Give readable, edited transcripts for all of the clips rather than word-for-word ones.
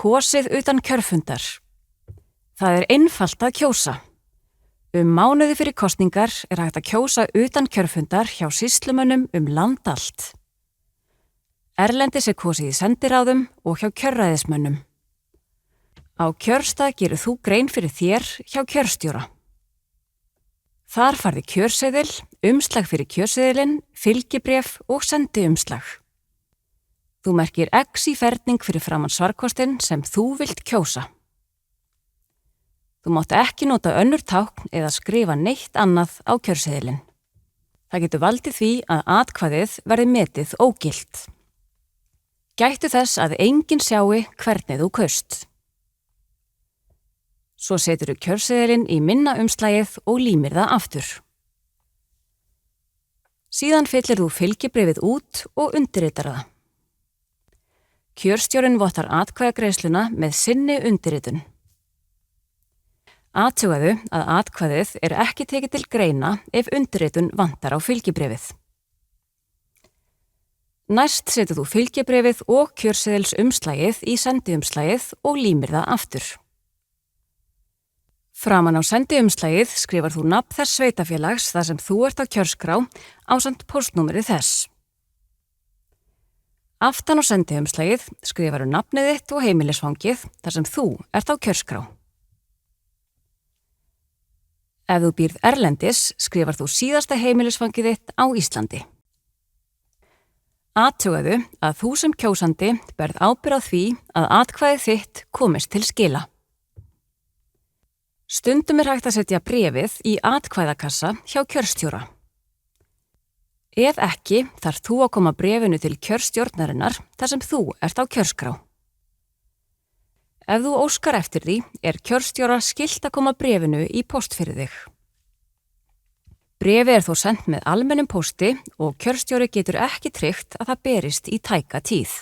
kosið utan kjörfundar. Það er einfalt að kjósa. Mánuði fyrir kosningar er hægt að kjósa utan kjörfundar hjá sýslumönnum land allt. Erlendis er kosið í sendiráðum og hjá kjörræðismönnum. Á kjörstað gerir þú grein fyrir þér hjá kjörstjóra. Þar færðu kjörseðil, umslag fyrir kjörseðilinn, fylgibréf og sendiumslag. Þú merkir X í ferning fyrir framan svarkostinn sem þú vilt kjósa. Þú mátt ekki nota önnur tákn eða skrifa neitt annað á kjörseðilinn. Það getur valdið því að atkvæðið verði metið ógilt. Gættu þess að enginn sjái hvernig þú kaust. Svo setur þú kjörseðilinn í minna umslagið og límir það aftur. Síðan fyllir þú fylgibréfið út og undirritar það. Kjörstjórinn vottar atkvæðagreiðsluna með sinni undirritun. Athugaðu að atkvæðið er ekki tekið til greina ef undirritun vantar á fylgibréfið. Næst setur þú fylgibréfið og kjörseðils umslagið í sendiumslagið og límir það aftur. Framan á sendiumslagið skrifar þú nafn þess sveitafélags þar sem þú ert á kjörskrá ásamt póstnúmerið þess. Aftan á sendiumslagið skrifar þú nafnið þitt og heimilisfangið þar sem þú ert á kjörskrá. Ef þú býrð erlendis skrifar þú síðasta heimilisfangið þitt á Íslandi. Athugaðu að þú sem kjósandi berð ábyrgð á því að atkvæðið þitt komist til skila. Stundum er hægt að setja bréfið í atkvæðakassa hjá kjörstjóra. Ef ekki, þarf þú að koma bréfinu til kjörstjórnarinnar þar sem þú ert á kjörskrá. Ef þú óskar eftir því, er kjörstjóra skylt að koma bréfinu í póst fyrir þig. Bréfið er þó sent með almennum pósti og kjörstjóri getur ekki tryggt að það berist í tæka tíð.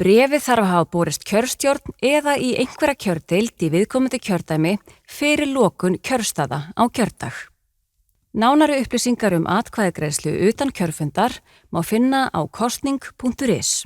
Bréfið þarf að hafa borist kjörstjórn eða í einhverja kjördeild í viðkomandi kjördæmi fyrir lokun kjörstaða á kjördag. Nánari upplýsingar atkvæðagreiðslu utan kjörfundar má finna á kosning.is.